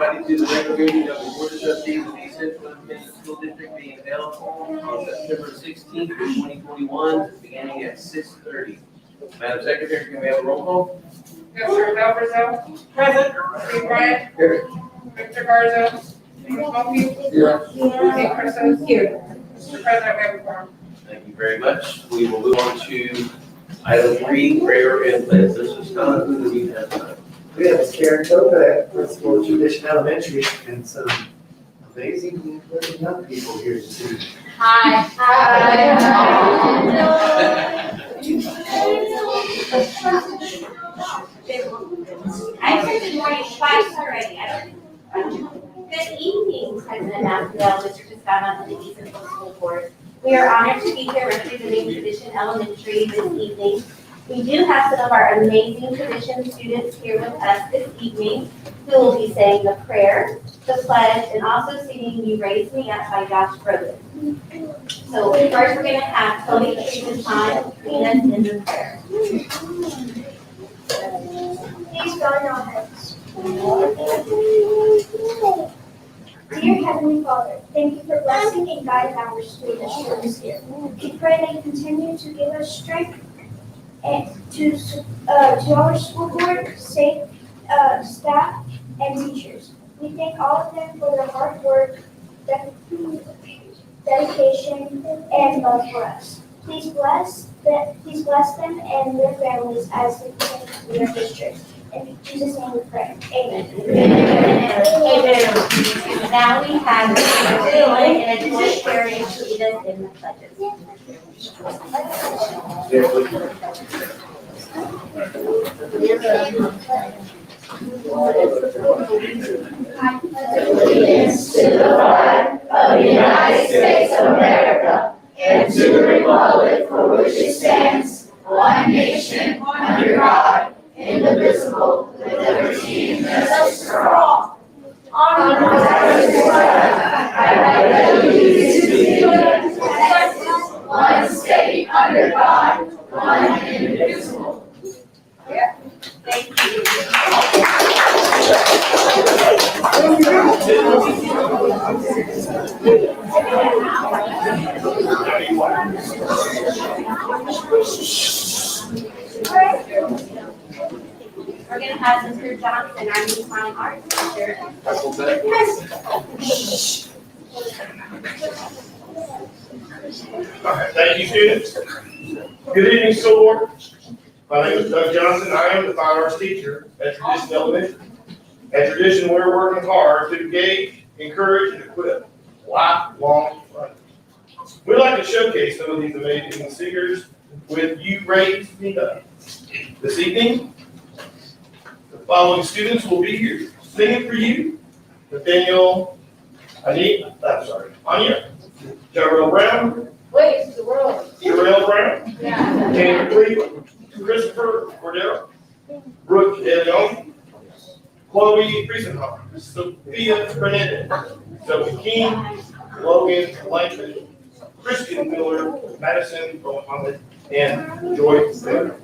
To the regular meeting of the Board of Trustees of the East Central Independent School District being held on September 16th, 2021, beginning at 6:30. Madam Secretary, can we have a roll call? Mr. Melvizzo. Present. Steve Bryant. Here. Mr. Garza. Stephen Smoky. Here. Steve Christos. Here. Mr. President, we have a quorum. Thank you very much. We will move on to item 3, prayer and pledge. This is Donna. Who do we have tonight? We have Karen Topa at Principal Tradition Elementary and some amazing young people here this evening. Hi. I said good morning twice already. Good evening, President Maxwell, Mr. Toscano, and the East Central School Board. We are honored to be here representing Tradition Elementary this evening. We do have some of our amazing Tradition students here with us this evening who will be saying the prayer, the pledge, and also singing You Raise Me Up by Josh Groban. So first we're going to have Tony take the time to lead us in the prayer. Please bow your heads. Dear Heavenly Father, thank you for blessing and guiding our school district this year. We pray that you continue to give us strength and to our school board, safe staff, and teachers. We thank all of them for their hard work, dedication, and love for us. Please bless them and their families as they continue their district. In Jesus' name we pray. Amen. Amen. Now we have Dylan and Joy Perry to lead us in the pledges. Allegiance to the flag of the United States of America and to the republic for which it stands, one nation, under God, indivisible, with liberty and justice for all. I pledge allegiance to the United States, one state under God, one indivisible. Thank you. We're going to have Mr. Johnson, our new fine arts teacher. All right, thank you, students. Good evening, school board. My name is Doug Johnson. I am the fine arts teacher at Tradition Elementary. At Tradition, we're working hard to engage, encourage, and equip lifelong learners. We'd like to showcase some of these amazing singers with You Raise Me Up. This evening, the following students will be here singing for you: Anya, Jarrell Brown, Wait, the world. Jarrell Brown, Yeah. Tanner Cleveland, Christopher Cordero, Brooke DeLeon, Chloe Friesenhoff, Sophia Fernandez, Sophie King, Logan Langford, Christian Miller, Madison Mohammed, and Joy Taylor.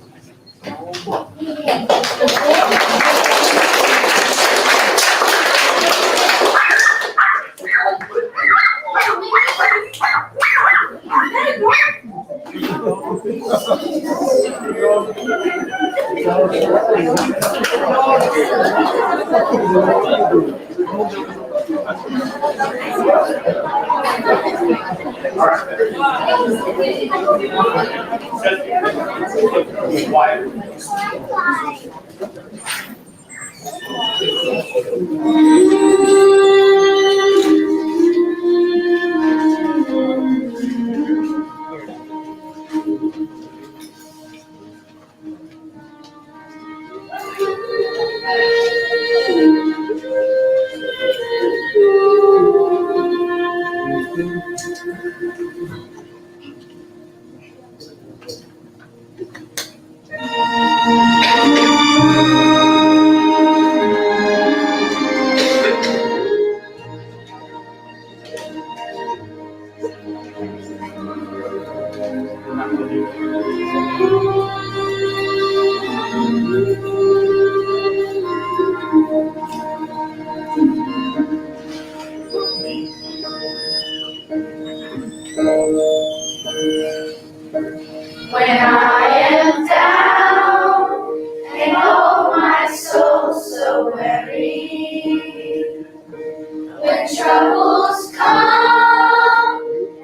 troubles come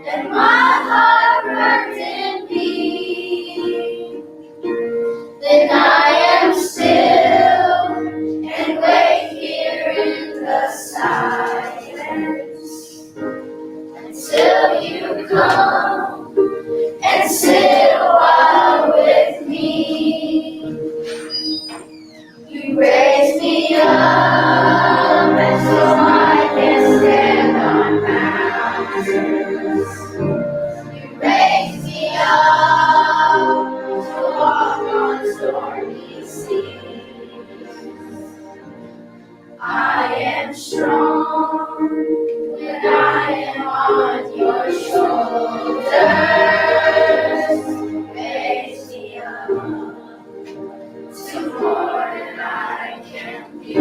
and my heart burns in me, then I am still and wait here in the silence until you come and sit a while with me. You raise me up and so I can stand on mountains. You raise me up to walk on stormy seas. I am strong when I am on your shoulders. Raise me up to more than I can be.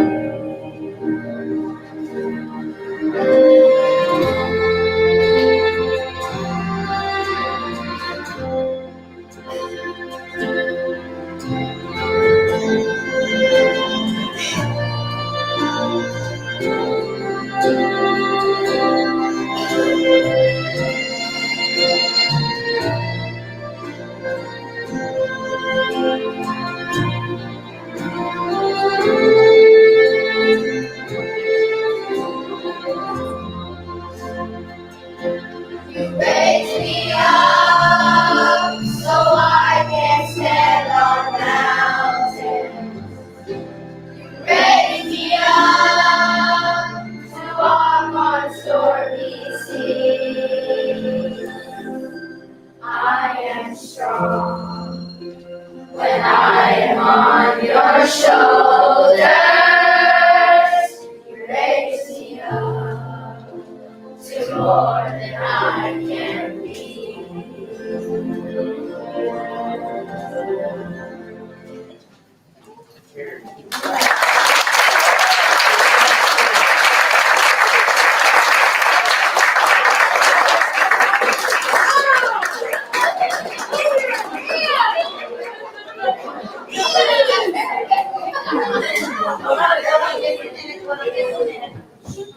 You raise me up so I can stand on mountains. You raise me up to walk on stormy seas. I am strong when I am on your shoulders. You raise me up to more than I can be.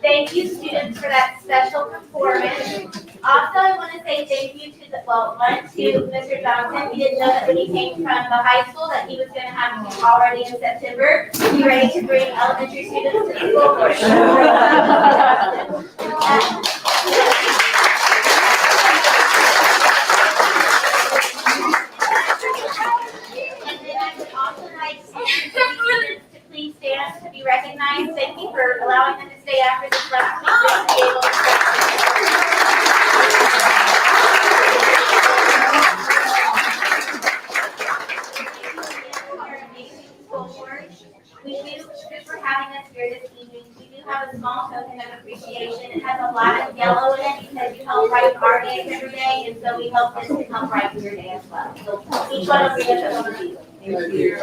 Thank you, students, for that special performance. Also, I want to say thank you to Mr. Johnson. We didn't know that when he came from the high school that he was going to have already in September be ready to bring elementary students to the school board. And then I would also like students to please stand to be recognized. Thank you for allowing them to stay after this last week to be able to. Our amazing school board. We do, just for having us here this evening, we do have a small token of appreciation. It has a lot of yellow in it because you help write our days every day, and so we hope this can help write your day as well. So each one will bring us a little piece. Thank you.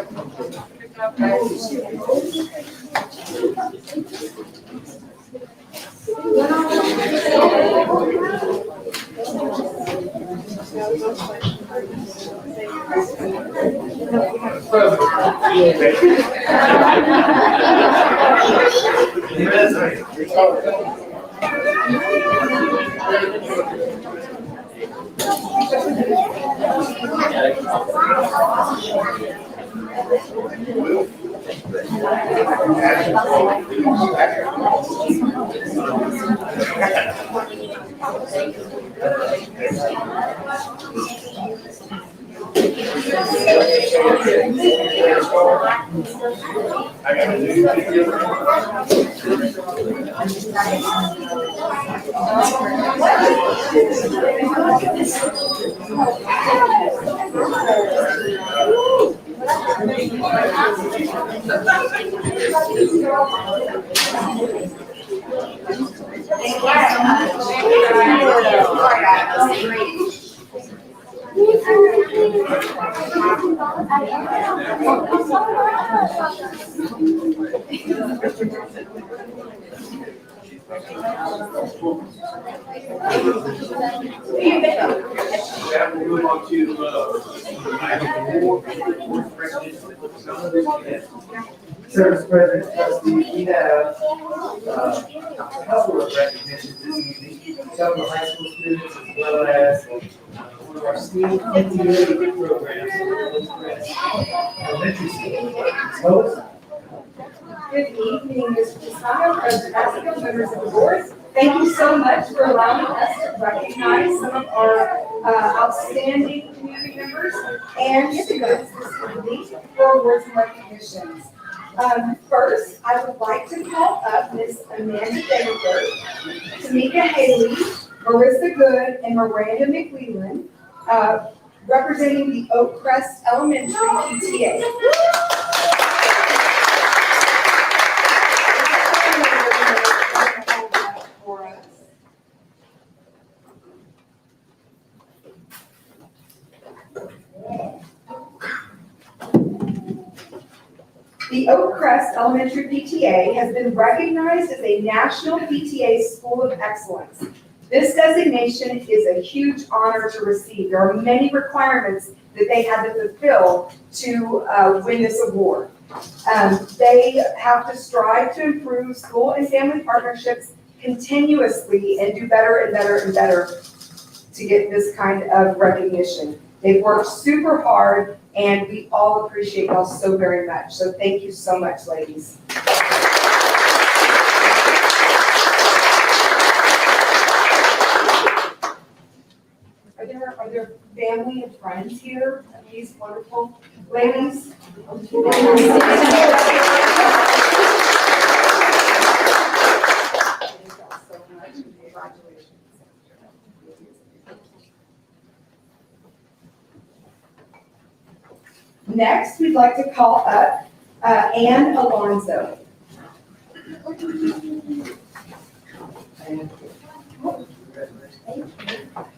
Good job, guys. That will move on to, item 4, board recognition. Service President, trustees, we have a couple of recognitions this evening. Some of the high school students as well as one of our STEAM PTA programs, Hillcrest Elementary School. Ms. Lois? Good evening, Mr. Casano, President Esco, members of the board. Thank you so much for allowing us to recognize some of our outstanding community members and students this evening for awards and recognitions. First, I would like to call up Miss Amanda Davenport, Tamika Haley, Marissa Good, and Miranda McLeland, representing the Oak Crest Elementary PTA. For us. The Oak Crest Elementary PTA has been recognized as a National PTA School of Excellence. This designation is a huge honor to receive. There are many requirements that they had to fulfill to win this award. They have to strive to improve school and family partnerships continuously and do better and better and better to get this kind of recognition. They've worked super hard and we all appreciate y'all so very much. So thank you so much, ladies. Are there family and friends here of these wonderful ladies? Next, we'd like to call up Ann Alonso.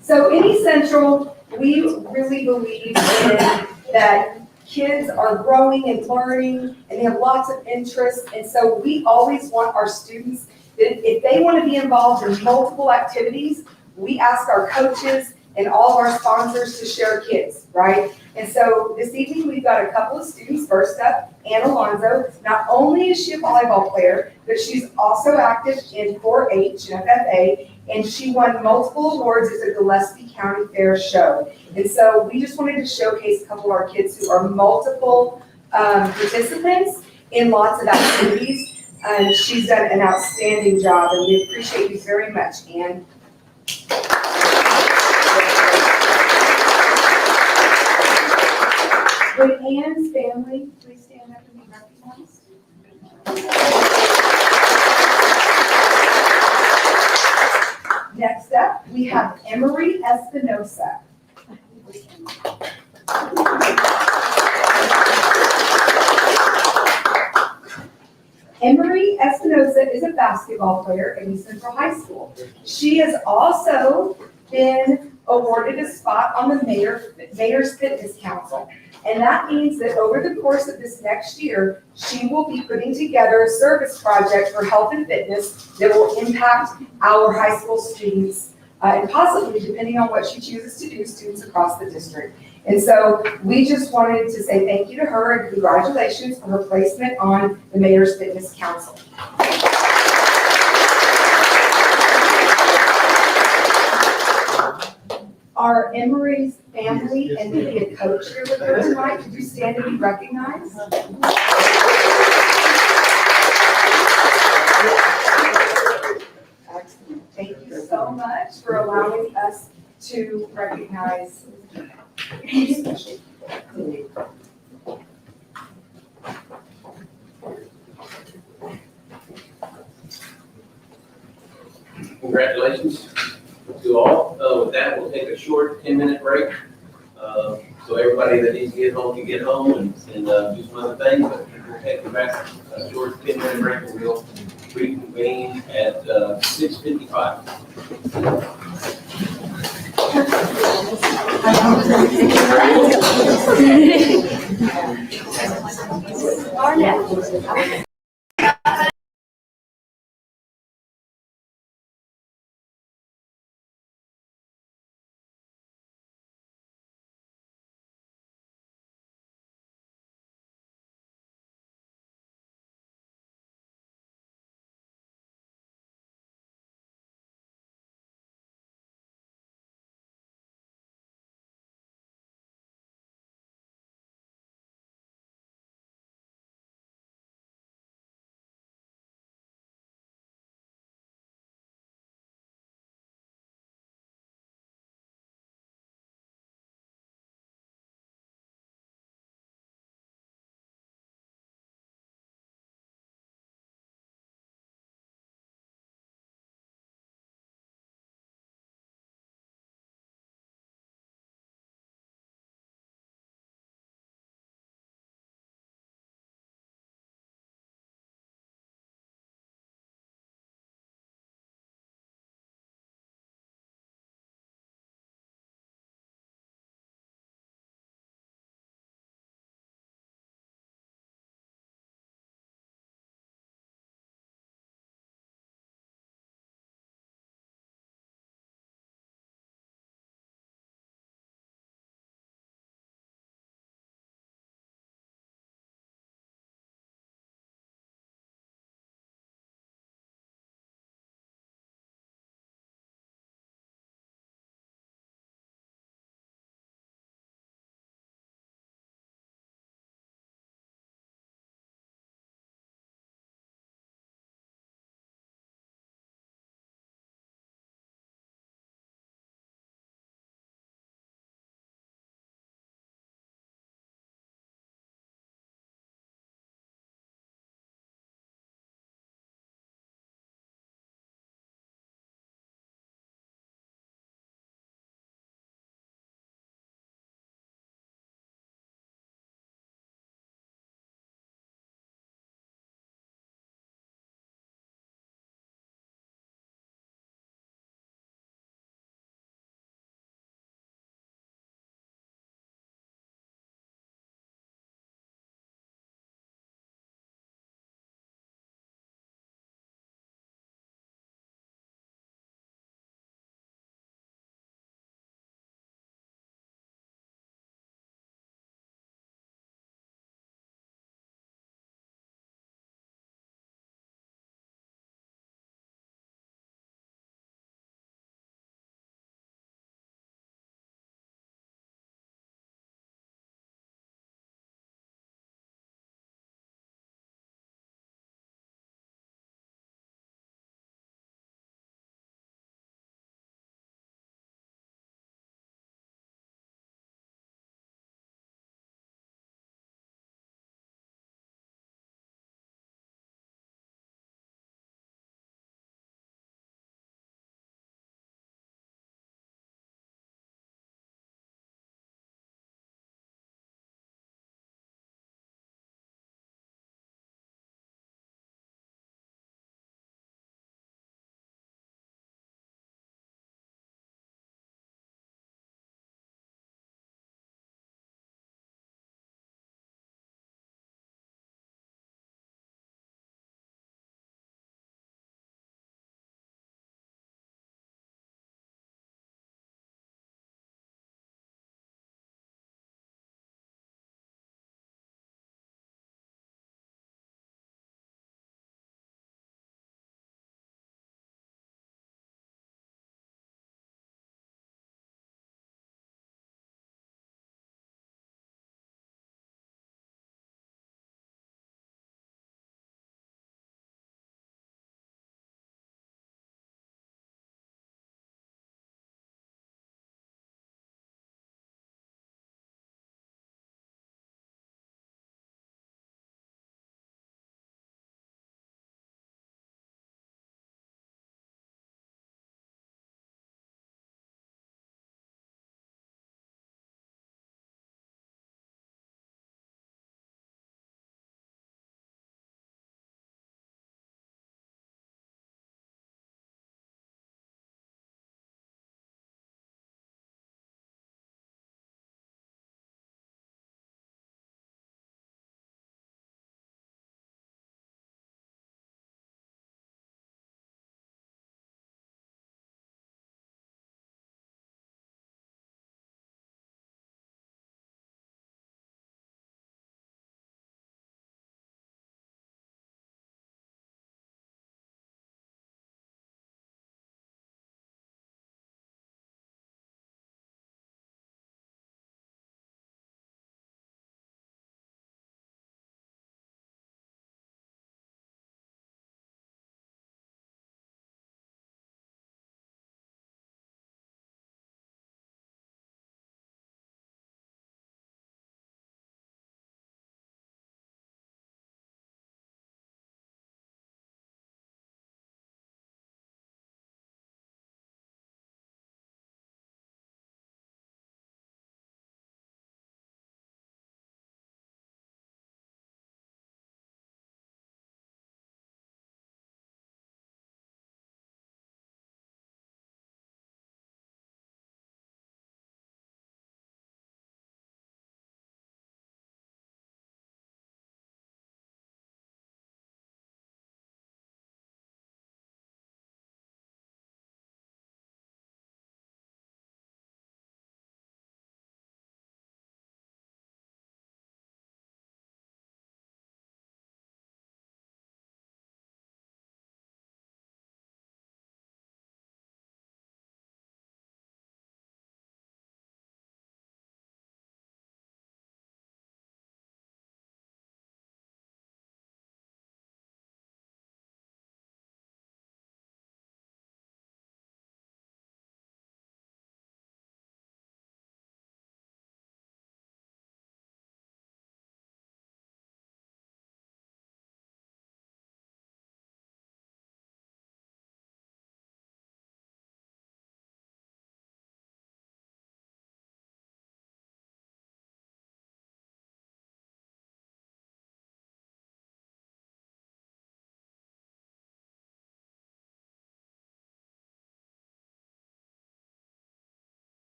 So in East Central, we really believe in that kids are growing and learning and they have lots of interests. And so we always want our students, that if they want to be involved in multiple activities, we ask our coaches and all of our sponsors to share kids, right? And so this evening, we've got a couple of students. First up, Ann Alonso. Not only is she a volleyball player, but she's also active in 4-H and FFA, and she won multiple awards at the Gillespie County Fair show. And so we just wanted to showcase a couple of our kids who are multiple participants in lots of activities. She's done an outstanding job, and we appreciate you very much, Ann. Would Ann's family please stand up and be recognized? Next up, we have Emery Espinosa. Emery Espinosa is a basketball player at East Central High School. She has also been awarded a spot on the Mayor's Fitness Council. And that means that over the course of this next year, she will be putting together a service project for health and fitness that will impact our high school students, and possibly, depending on what she chooses to do, students across the district. And so we just wanted to say thank you to her and congratulations for her placement on the Mayor's Fitness Council. Are Emery's family and maybe a coach here with her tonight? Could you stand and be recognized? Excellent. Thank you so much for allowing us to recognize these special people. Congratulations to all. With that, we'll take a short 10-minute break. So everybody that needs to get home can get home and do some other things. But we'll take a short 10-minute break and we'll reconvene at 6:55.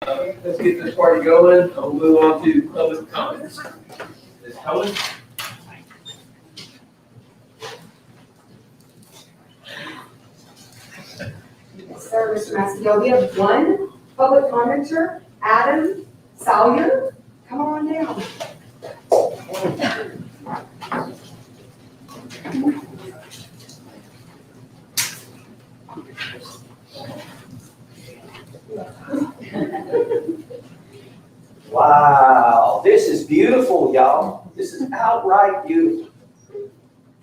Let's get this party going. We'll move on to public comments. Ms. Cohen? Yes, sir, Mr. Massey. We have one public commenter, Adam Salyer. Come on down. Wow, this is beautiful, y'all. This is outright beautiful.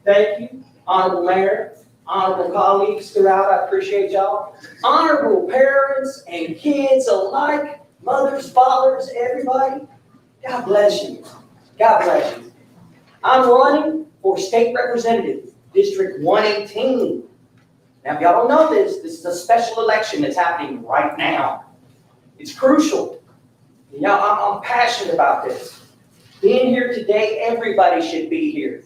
Thank you, honorable mayor, honorable colleagues throughout, I appreciate y'all. Honorable parents and kids alike, mothers, fathers, everybody, God bless you. God bless you. I'm running for state representative, District 118. Now, if y'all don't know this is a special election that's happening right now. It's crucial. I'm passionate about this. Being here today, everybody should be here.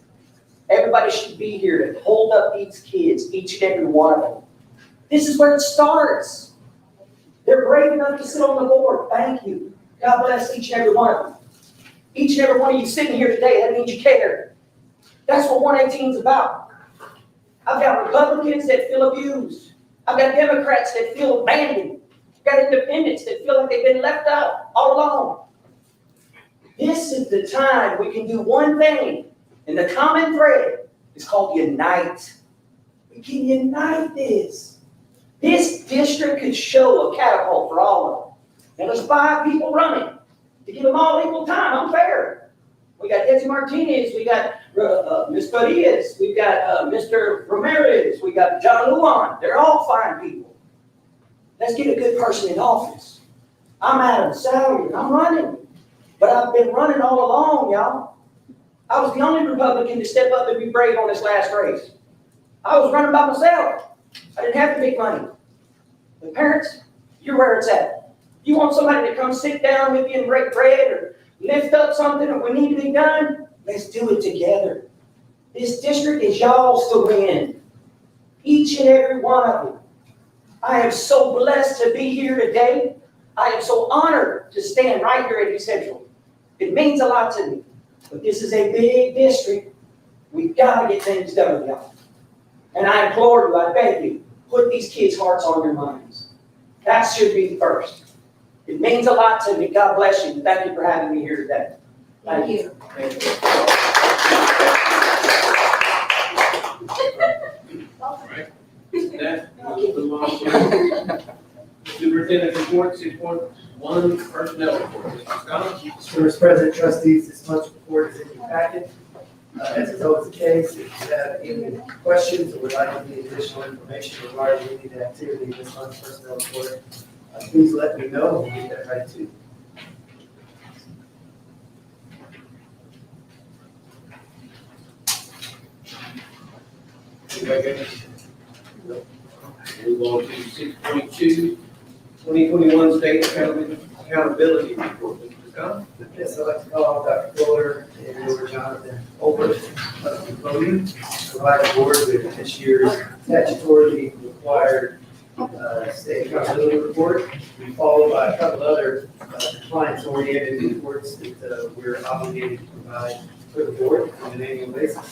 Everybody should be here to hold up these kids, each and every one of them. This is where it starts. They're brave enough to sit on the board. Thank you. God bless each and every one of them. Each and every one of you sitting here today, that means you care. That's what 118 is about. I've got Republicans that feel abused. I've got Democrats that feel abandoned. Got independents that feel like they've been left out all along. This is the time we can do one thing, and the common thread is called unite. We can unite this. This district could show a catapult for all of them. Now there's 5 people running. To give them all equal time, unfair. We got Desi Martinez, we got Ms. Farias, we got Mr. Ramirez, we got John Luan. They're all fine people. Let's get a good person in office. I'm Adam Salyer, I'm running. But I've been running all along, y'all. I was the only Republican to step up and be brave on this last race. I was running by myself. I didn't have to make money. But parents, you're where it's at. You want somebody to come sit down with you and break bread or lift up something that we need to be done? Let's do it together. This district is y'all's to win. Each and every one of you. I am so blessed to be here today. I am so honored to stand right here at East Central. It means a lot to me. But this is a big district. We've got to get things done, y'all. And I implore you, I beg you, put these kids' hearts on your minds. That should be first. It means a lot to me. God bless you. Thank you for having me here today. Thank you. Thank you. All right. That, we'll move on to Superintendent's report, 6.1 personnel report. Mr. Scott? Mr. President, trustees, this month's report is in your packet. As is always the case, if you have any questions or would like any additional information regarding any of the activity in this month's personnel report, please let me know and we'll get that right to you. Move on to 6.2, 2021 State Accountability Report. Mr. Scott? Yes, I'd like to call Dr. Fuller and Dr. Jonathan over to the podium to provide the board with this year's statutorily required state accountability report. We followed by a couple other compliance-oriented reports that we're obligated to provide for the board on an annual basis.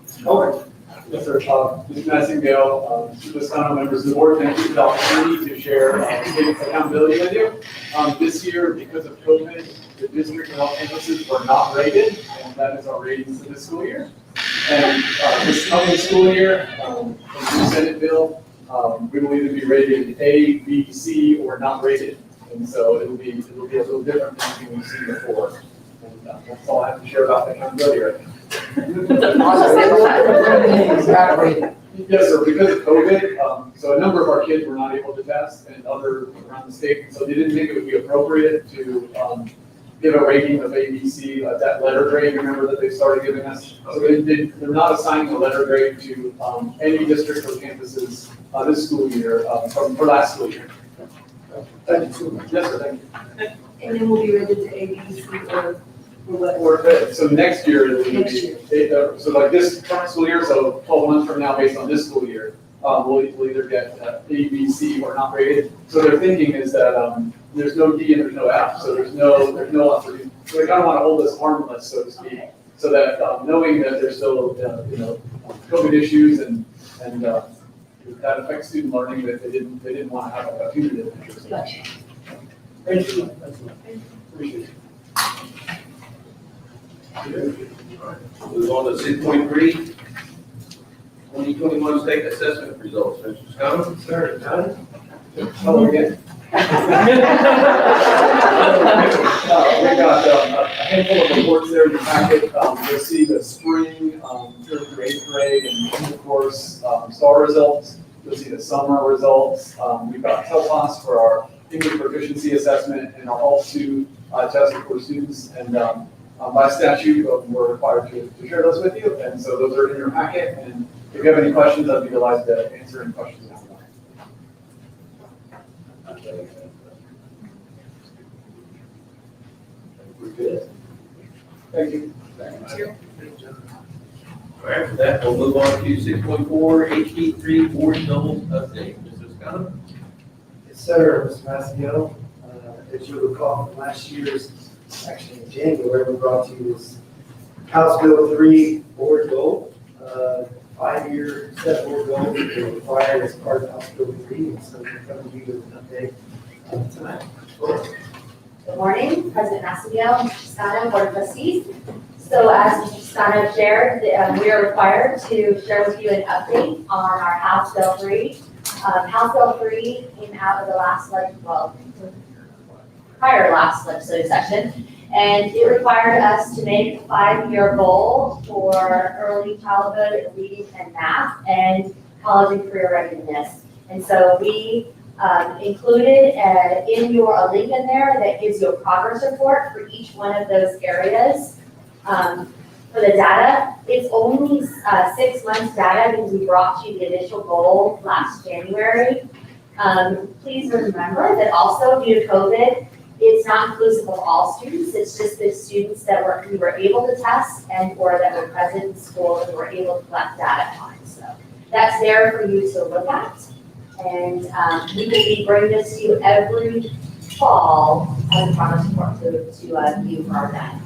So, over. Yes, sir. Mr. Massingale, Mr. Lozano, members of the board, thank you for the opportunity to share state accountability with you. This year, because of COVID, the district and all campuses were not rated, and that is our ratings for this school year. And this coming school year, in the Senate bill, we will either be rated A, B, C, or not rated. And so it'll be a little different than we've seen before. And that's all I have to share about the accountability right now. Yes, sir, because of COVID, so a number of our kids were not able to test and other around the state, so they didn't think it would be appropriate to give a rating of A, B, C, that letter grade, remember that they started giving us. So they're not assigning a letter grade to any district or campuses this school year for last school year. Thank you so much. Yes, sir, thank you. And then we'll be ready to A, B, C, or what? So next year, it'll Next be, so like this current school year, so 12 months from now, based on this school year, will either get A, B, C, or not rated. So their thinking is that there's no D and there's no F, so there's no opportunity. So they kind of want to hold us harmless, so to speak, so that knowing that there's still COVID issues and that affects student learning, that they didn't want to have a punitive interest. Thank you. Appreciate it. Move on to 6.3, 2021 state assessment results. Mr. Scott? Sir, done? Hello again. We got a handful of reports there in the packet. You'll see the spring, third through eighth grade and junior course STAR results. You'll see the summer results. We've got TELPAS for our English proficiency assessment and our ALT2 test for students. And by statute, we're required to share those with you. And so those are in your packet. And if you have any questions, I'd be delighted to answer any questions. We're good. Thank you. All right, for that, we'll move on to 6.4, HD3 board goals update. Mr. Scott? Yes, sir, Mr. Massimo. As you recall from last year's, actually in January, we brought to you this House Bill 3 board goal. 5-year set board goals that were required as part of House Bill 3. And so we're coming to you with an update tonight. Good morning, President Massimo, Mr. Scano, Board of Trustees. So as Mr. Scano shared, we are required to share with you an update on our House Bill 3. House Bill 3 came out of the prior last legislative session, and it required us to make a 5-year goal for early childhood reading and math and college and career readiness. And so we included in a link in there that gives you a progress report for each one of those areas. For the data, it's only 6 months data because we brought you the initial goal last January. Please remember that also due to COVID, it's not inclusive of all students. It's just the students that we were able to test and or that were present in school and were able to collect data on. So that's there for you to look at. And we will be bringing this to you every fall as a progress report to view for our data.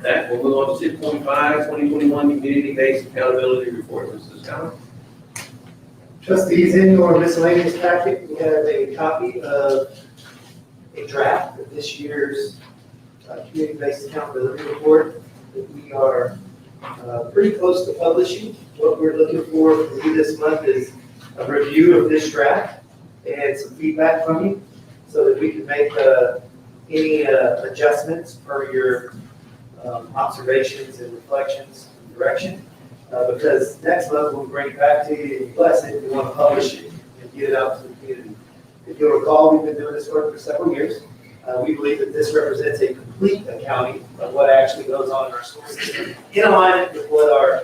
That, we'll move on to 6.5, 2021 community-based accountability report. Mr. Scott? Trustees, in your miscellaneous packet, we have a copy of a draft of this year's community-based accountability report that we are pretty close to publishing. What we're looking for from you this month is a review of this draft and some feedback from you so that we can make any adjustments for your observations and reflections and direction. Because next month we'll bring it back to you and you bless it, we want to publish it and get it out to the community. If you'll recall, we've been doing this work for several years. We believe that this represents a complete accounting of what actually goes on in our school system, in alignment with what our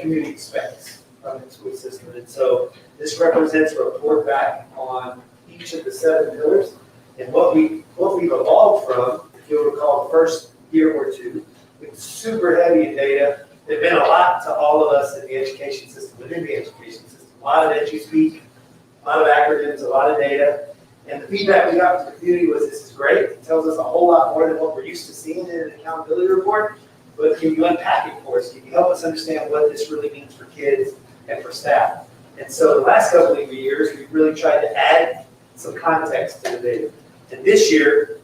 community expects from the school system. And so this represents a report back on each of the 7 pillars. And what we've evolved from, if you'll recall, the first year or two, it's super heavy in data. There's been a lot to all of us in the education system, within the education system. A lot of EduSpeak, a lot of acronyms, a lot of data. And the feedback we got from the community was, this is great. It tells us a whole lot more than what we're used to seeing in an accountability report. But can you unpack it for us? Can you help us understand what this really means for kids and for staff? And so the last couple of years, we've really tried to add some context to the data. And this year,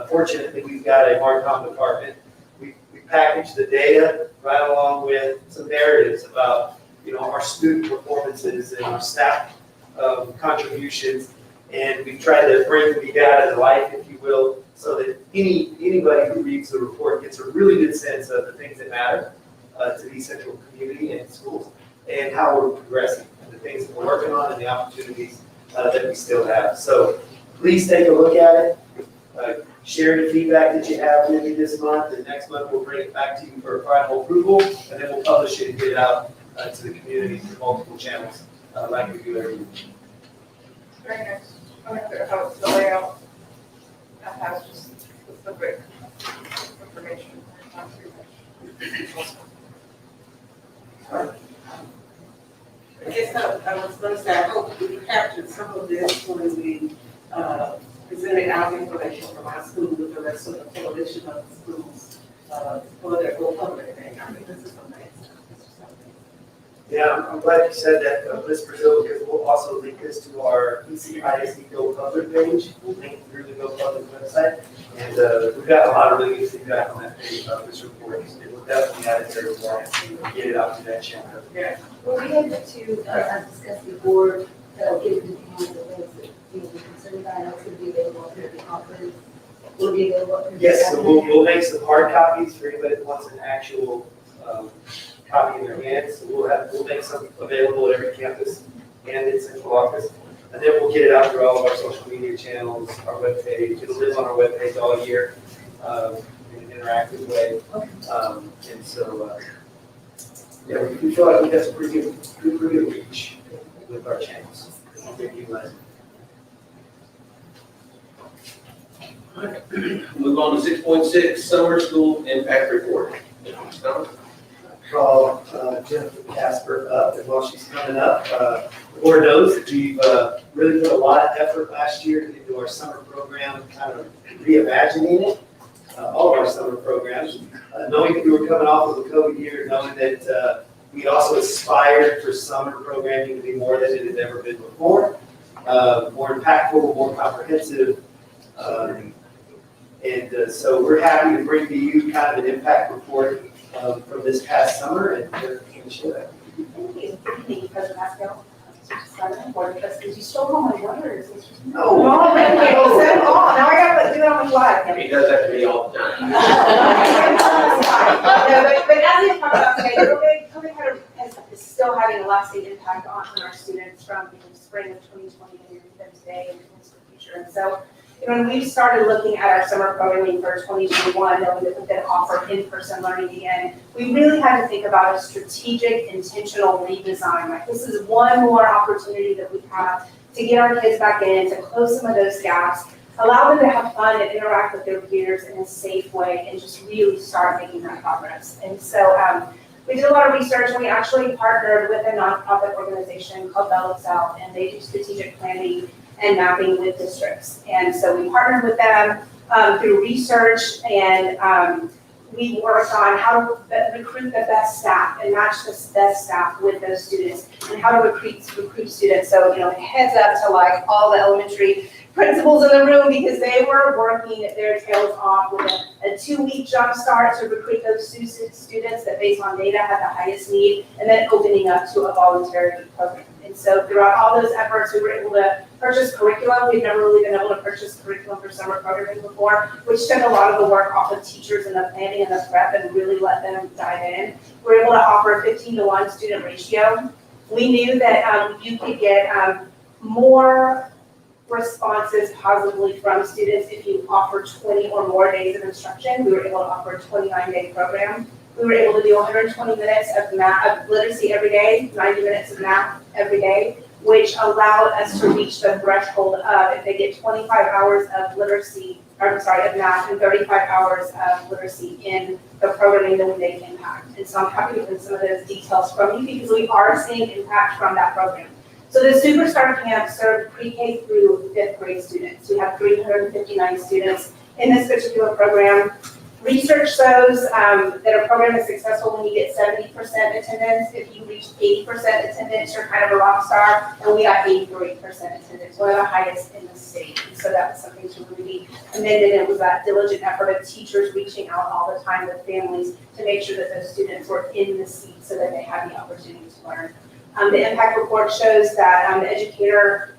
fortunately, we've got a Marcom department. We packaged the data right along with some narratives about, our student performances and our staff contributions. And we tried to bring the data to life, if you will, so that anybody who reads the report gets a really good sense of the things that matter to the central community and schools and how we're progressing and the things that we're working on and the opportunities that we still have. So please take a look at it. Share the feedback that you have with me this month, and next month we'll bring it back to you for final approval, and then we'll publish it and get it out to the community through multiple channels like we do every year. very nice. I mean, how it's the layout. That has just specific information. I guess I was gonna say, I hope we captured some of this when we, presented our information from our school with the rest of the coalition of schools, for their Go Public thing. I think this is amazing. Yeah, I'm glad you said that, Ms. Brazil, because we'll also link this to our ECISD Go Public page, we'll link through the Go Public website. And, we've got a lot of really good feedback on that page about this report, and we'll definitely add it there as well, and get it out to that channel. Yeah. Well, we had to discuss the board, give the hands of those that you know, concerned about, and it's going to be available through the conference. Will be available through the. Yes, so we'll make some hard copies for anybody that wants an actual, copy in their hands. So we'll make some available at every campus and in central office. And then we'll get it out through all of our social media channels, our webpage. It'll live on our webpage all year, in an interactive way. And so, yeah, we feel like we got some pretty good reach with our channels. Thank you, Les. Move on to 6.6, summer school impact report. Scott? Call Jennifer Casper up, and while she's coming up, the board knows that we've really put a lot of effort last year into our summer program, kind of reimagining it, all of our summer programs, knowing that we were coming off of a COVID year, knowing that we also aspired for summer programming to be more than it had ever been before, more impactful, more comprehensive. So we're happy to bring to you kind of an impact report from this past summer, and can share that. Thank you. Thank you, President Pascal. Board of Trustees, you stole all my letters. No. Oh, thank you. Send them all. Now I gotta do it on the fly. He does that to me all the time. No, but as we talked about today, COVID is still having a lasting impact on our students from spring of 2020 and today and into the future. And so, when we started looking at our summer programming for 2021, knowing that we're going to offer in-person learning again, we really had to think about a strategic, intentional redesign. Like, this is one more opportunity that we have to get our kids back in, to close some of those gaps, allow them to have fun and interact with their peers in a safe way, and just really start making that progress. And so we did a lot of research, and we actually partnered with a nonprofit organization called Bell Excel, and they do strategic planning and mapping with districts. And so we partnered with them through research, and we worked on how to recruit the best staff and match the best staff with those students, and how to recruit students. So, heads up to like all the elementary principals in the room, because they were working their tails off with a 2-week jump start to recruit those students that based on data had the highest need, and then opening up to a voluntary program. And so throughout all those efforts, we were able to purchase curriculum. We've never really been able to purchase curriculum for summer programming before, which took a lot of the work off of teachers and the planning and the prep and really let them dive in. We were able to offer a 15-to-1 student ratio. We knew that you could get more responses positively from students if you offer 20 or more days of instruction. We were able to offer a 29-day program. We were able to do 120 minutes of literacy every day, 90 minutes of math every day, which allowed us to reach the threshold of, if they get 25 hours of of math and 35 hours of literacy in the programming, then we make impact. And so I'm happy to put some of those details from you, because we are seeing impact from that program. So the Superstar Camp served pre-K through 5th grade students. We have 359 students in this particular program. Research shows that a program is successful when you get 70% attendance. If you reach 80% attendance, you're kind of a rock star, and we got 83% attendance, one of the highest in the state. And so that was something to really be commended. It was that diligent effort of teachers reaching out all the time with families to make sure that those students were in the seat so that they had the opportunity to learn. The impact report shows that the educator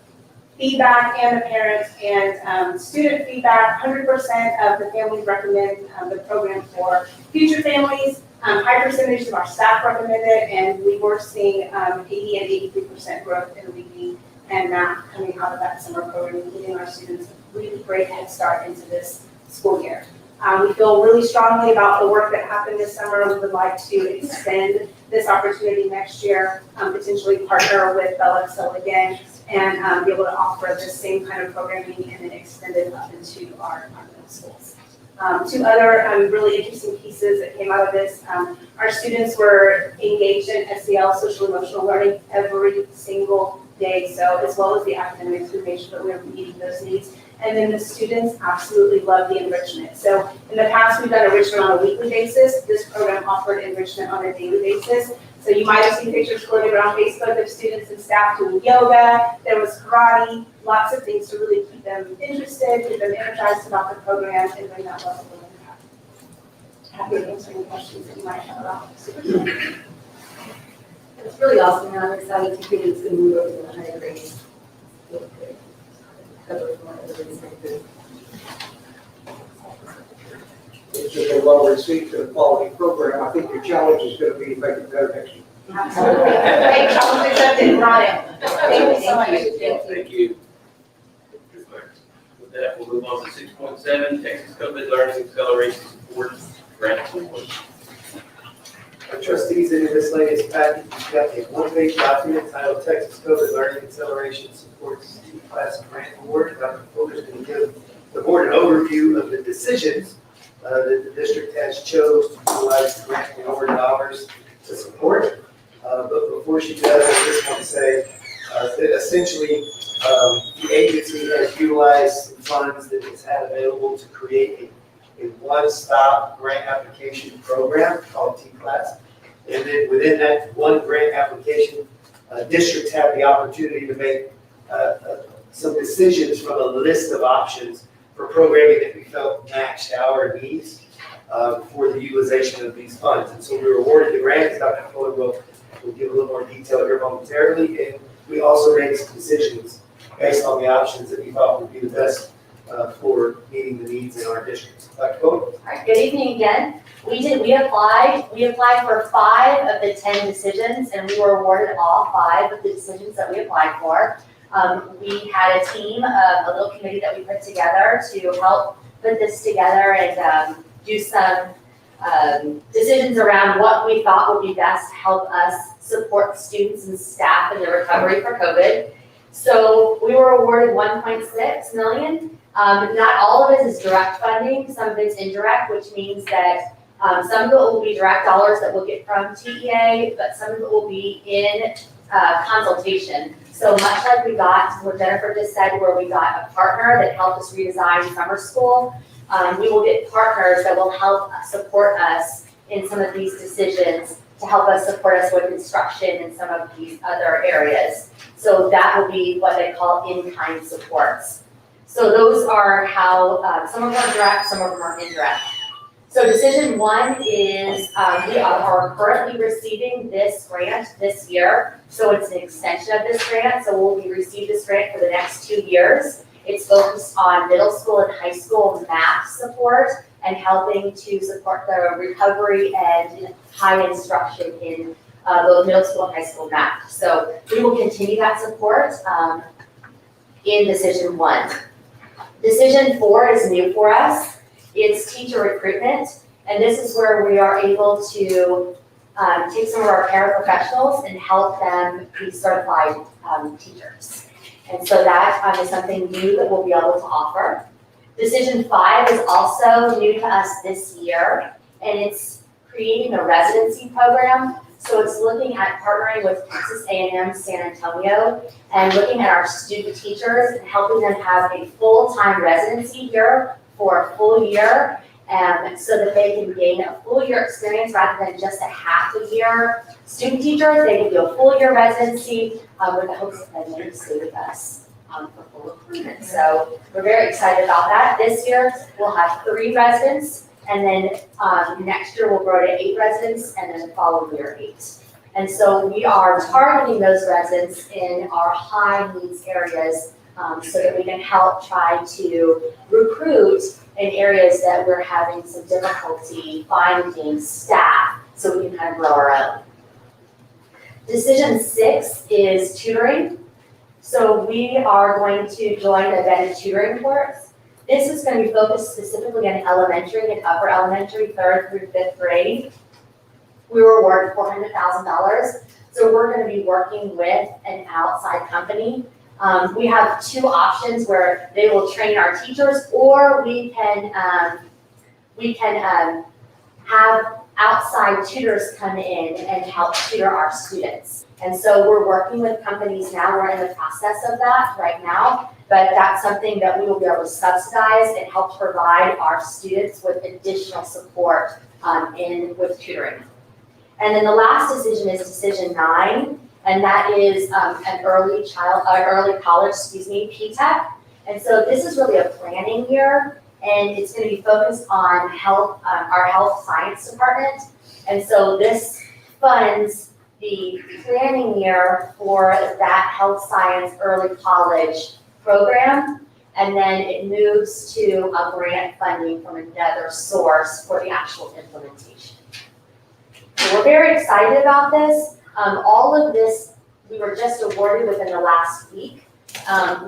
feedback and the parents and student feedback, 100% of the families recommend the program for future families. High percentage of our staff recommend it, and we were seeing 80 and 83% growth in reading and math coming out of that summer program, giving our students a really great head start into this school year. We feel really strongly about the work that happened this summer. We would like to extend this opportunity next year, potentially partner with Bell Excel again, and be able to offer the same kind of programming and then extend it up into our middle schools. Two other really interesting pieces that came out of this. Our students were engaged in SEL, social emotional learning, every single day. So as well as the academics, we made sure that we were meeting those needs. And then the students absolutely love the enrichment. So in the past, we've done enrichment on a weekly basis. This program offered enrichment on a daily basis. So you might have seen pictures floating around Facebook of students and staff doing yoga. There was karate, lots of things to really keep them interested, keep them energized about the program, and bring that level of impact. Happy to answer any questions that you might have about it. It's really awesome, and I'm excited to hear it's going to move over to the higher grades. It's just a well-received and quality program. I think your challenge is going to be to make it better next year. Absolutely. Thank you. Challenge accepted, Ryan. Thank you so much. Thank you. With that, we'll move on to 6.7, Texas COVID Learning Acceleration Support Grant Award. Our trustees, in this latest package, you've got a one-page document titled Texas COVID Learning Acceleration Supports T-Class Grant Award. Dr. Fuller is going to give the board an overview of the decisions that the district has chose to utilize the grant award dollars to support. But before she does, I just want to say that essentially the agency has utilized some funds that it's had available to create a one-stop grant application program called T-Class. And then within that one grant application, districts have the opportunity to make some decisions from a list of options for programming that we felt matched our needs for the utilization of these funds. And so we were awarded the grant, as Dr. Fuller will give a little more detail here momentarily. And we also made some decisions based on the options that we thought would be the best for meeting the needs in our districts. Dr. Fuller? All right, good evening again. We applied for 5 of the 10 decisions, and we were awarded all 5 of the decisions that we applied for. We had a team, a little committee that we put together to help put this together and do some decisions around what we thought would be best to help us support students and staff in the recovery for COVID. So we were awarded $1.6 million. Not all of it is direct funding, some of it's indirect, which means that some of it will be direct dollars that we'll get from TEA, but some of it will be in consultation. So much like we got, what Jennifer just said, where we got a partner that helped us redesign summer school, we will get partners that will help support us in some of these decisions to help us support us with instruction in some of these other areas. So that will be what they call in-kind supports. So those are how, some of them are direct, some of them are indirect. So decision 1 is we are currently receiving this grant this year. So it's an extension of this grant. So we'll receive this grant for the next 2 years. It's focused on middle school and high school math support and helping to support the recovery and high instruction in both middle school and high school math. So we will continue that support in decision 1. Decision 4 is new for us. It's teacher recruitment, and this is where we are able to take some of our paraprofessionals and help them be certified teachers. And so that is something new that we'll be able to offer. Decision 5 is also new to us this year, and it's creating a residency program. So it's looking at partnering with Texas A&M San Antonio and looking at our student teachers and helping them have a full-time residency here for a full year, so that they can gain a full year experience rather than just a half a year. Student teachers, they can do a full year residency with the hopes that they may stay with us for full employment. So we're very excited about that. This year, we'll have 3 residents, and then next year we'll grow to 8 residents, and then the following year 8. And so we are targeting those residents in our high needs areas so that we can help try to recruit in areas that we're having some difficulty finding staff so we can kind of grow our own. Decision 6 is tutoring. So we are going to join the vetted tutoring course. This is going to be focused specifically on elementary and upper elementary, 3rd through 5th grade. We were awarded $400,000. So we're going to be working with an outside company We have two options where they will train our teachers, or we can have outside tutors come in and help tutor our students. And so we're working with companies now, we're in the process of that right now, but that's something that we will be able to subsidize and help provide our students with additional support with tutoring. And then the last decision is decision 9, and that is an early college, P-TECH. And so this is really a planning year, and it's going to be focused on health, our health science department. And so this funds the planning year for that health science early college program, and then it moves to a grant funding from another source for the actual implementation. So we're very excited about this. All of this, we were just awarded within the last week.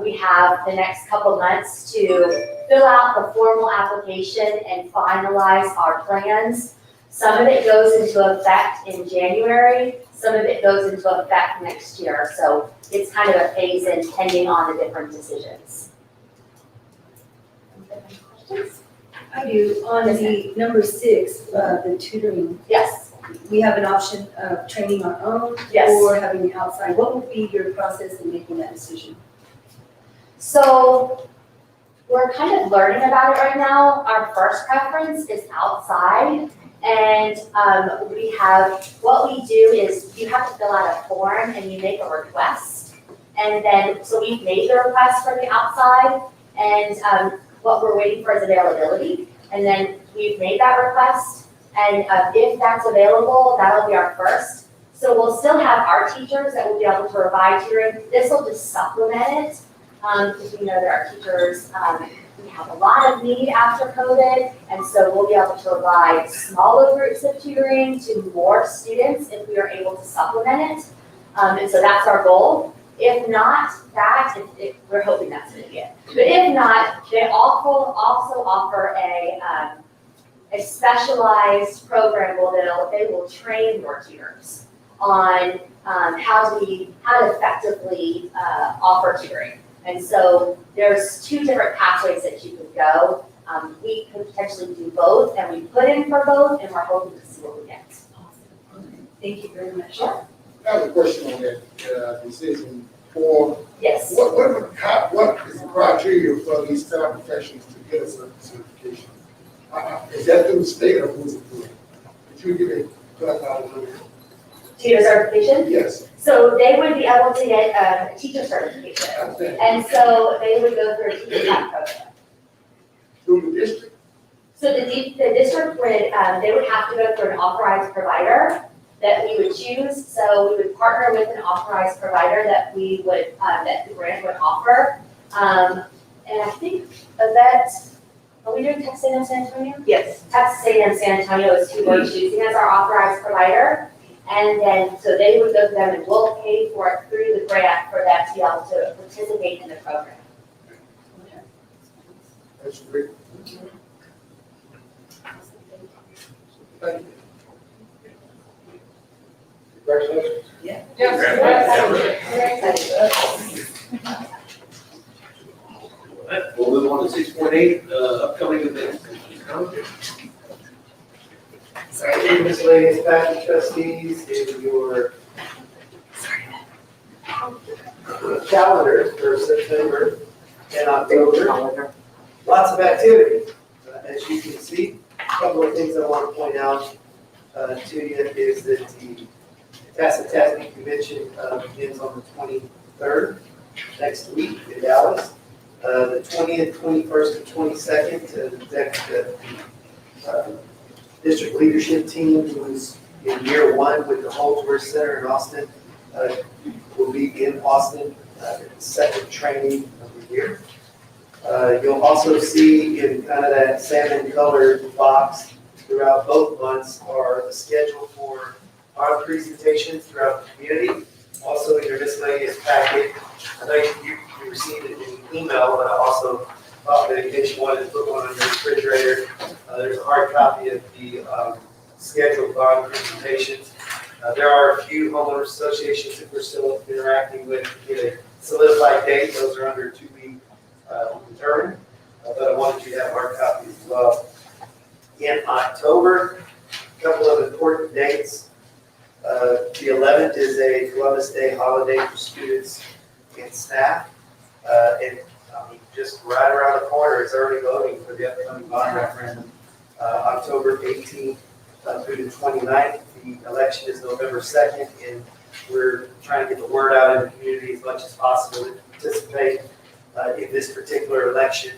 We have the next couple months to fill out the formal application and finalize our plans. Some of it goes into effect in January, some of it goes into effect next year. So it's kind of a phase in pending on the different decisions. Questions? I do, on the number 6, the tutoring, Yes, we have an option of training our own yes. or having it outside. What would be your process in making that decision? So we're kind of learning about it right now. Our first preference is outside. And what we do is you have to fill out a form and you make a request. And then, so we've made the request for the outside, and what we're waiting for is availability. And then we've made that request, and if that's available, that'll be our first. So we'll still have our teachers that will be able to provide tutoring. This will just supplement it, because we know that our teachers, we have a lot of need after COVID, and so we'll be able to provide smaller groups of tutoring to more students if we are able to supplement it. And so that's our goal. If not that, we're hoping that's going to be it. But if not, they also offer a specialized program where they will train your tutors on how to effectively offer tutoring. And so there's 2 different pathways that you can go. We could potentially do both, and we put in for both, and we're hoping to see what we get. Thank you very much. Sure. I have a question on that decision for. Yes. What is the criteria for these paraprofessionals to get a certification? Is that through the state or who's it through? Could you give me a little bit? Tutor certification? Yes. So they would be able to get a teacher certification. And so they would go through a teacher prep program. Through the district? So the district would, they would have to go through an authorized provider that we would choose. So we would partner with an authorized provider that we would, that the grant would offer. And I think are we doing Texas A&M San Antonio? Yes. Texas A&M San Antonio is who we're choosing as our authorized provider. And then, so they would go to them and we'll pay for it through the grant for them to be able to participate in the program. That's great. Thank you. Congratulations. Yeah. We'll move on to 6.8, upcoming events. Sorry, miscellaneous package trustees, in your calendars for September and October. Lots of activity. As you can see, a couple of things I want to point out to you is that the Tacit Tasking Convention begins on the 23rd, next week in Dallas. The 20th, 21st, and 22nd, the district leadership team, who's in year 1 with the Holdsworth Center in Austin, will be in Austin, the second training of the year. You'll also see in kind of that salmon colored box throughout both months are the schedule for our presentations throughout the community. Also in your miscellaneous packet, I know you received it in email, but I also thought that in case you wanted to put one on your refrigerator, there's a hard copy of the schedule of our presentations. There are a few homeowners associations that we're still interacting with to get a solidified date, those are under to be determined, but I wanted you to have hard copies as well. In October, a couple of important dates. The 11th is a Columbus Day holiday for students and staff. And just right around the corner is early voting for the upcoming bond referendum, October 18th through the 29th. The election is November 2nd, and we're trying to get the word out in the community as much as possible to participate in this particular election.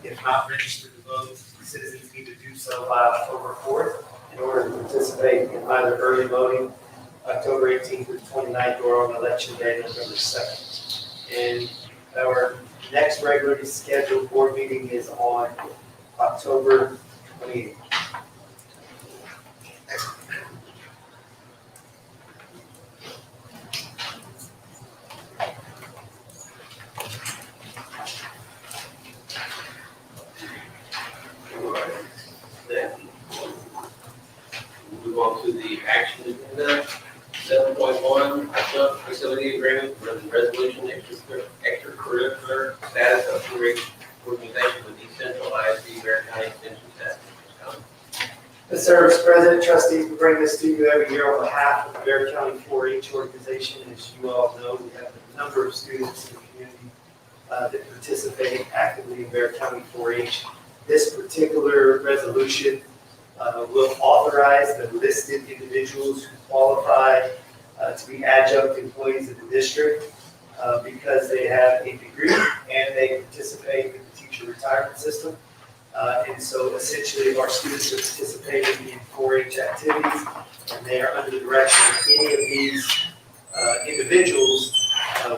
If not registered to vote, citizens need to do so by October 4th in order to participate in either early voting, October 18th through 29th, or on election day, November 2nd. And our next regularly scheduled board meeting is on October 28th. Move on to the action agenda. 7.1, facility agreement for the resolution extracurricular status of the organization with decentralized Bear County Extension staff. Yes, sir. Mr. President, trustees, we bring this to you every year on behalf of the Bear County 4-H organization. As you all know, we have a number of students in the community that participate actively in Bear County 4-H. This particular resolution will authorize the listed individuals who qualify to be adjunct employees of the district because they have a degree and they participate in the teacher retirement system. And so essentially our students are participating in 4-H activities and they are under the direction of any of these individuals.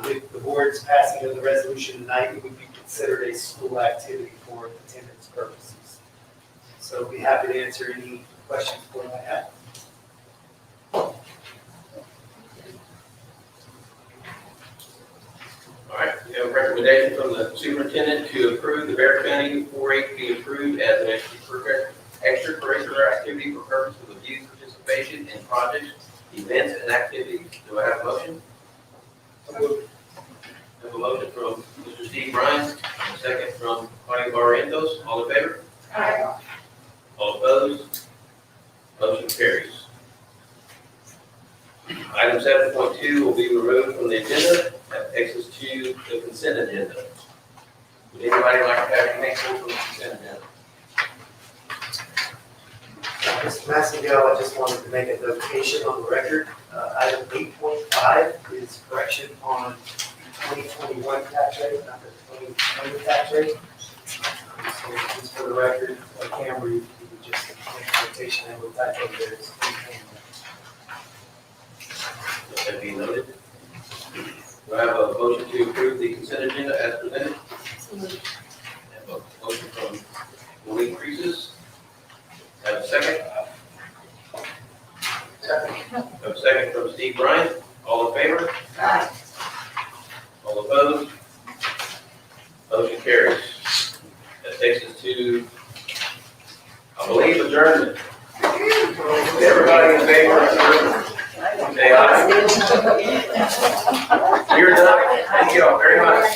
With the board's passing of the resolution tonight, it would be considered a school activity for attendance purposes. So I'll be happy to answer any questions the board might have. All right, we have a recommendation from the superintendent to approve the Bear County 4-H be approved as an extracurricular activity for purpose of the youth participation in projects, events, and activities. Do I have a motion? I have a motion from Mr. Steve Bryan, a second from Claudia Barrientos. All in favor? Aye. All opposed? Motion carries. Item 7.2 will be removed from the agenda. That takes us to the consent agenda. Would anybody like to have anything from the consent agenda? Mr. Massengale, I just wanted to make a notation on the record. Item 8.5 is correction on the 2021 tax rate, not the 2020 tax rate. So just for the record, Cameron, you could just make a notation and we'll type over there. Let that be noted. Do I have a motion to approve the consent agenda as presented? I have a motion from Malik Reeses. Have a second? Have a second from Steve Bryan. All in favor? Aye. All opposed? Motion carries. That takes us to, I believe, adjournment. Everybody in favor of adjournment? Say aye. You're done. Thank you all very much.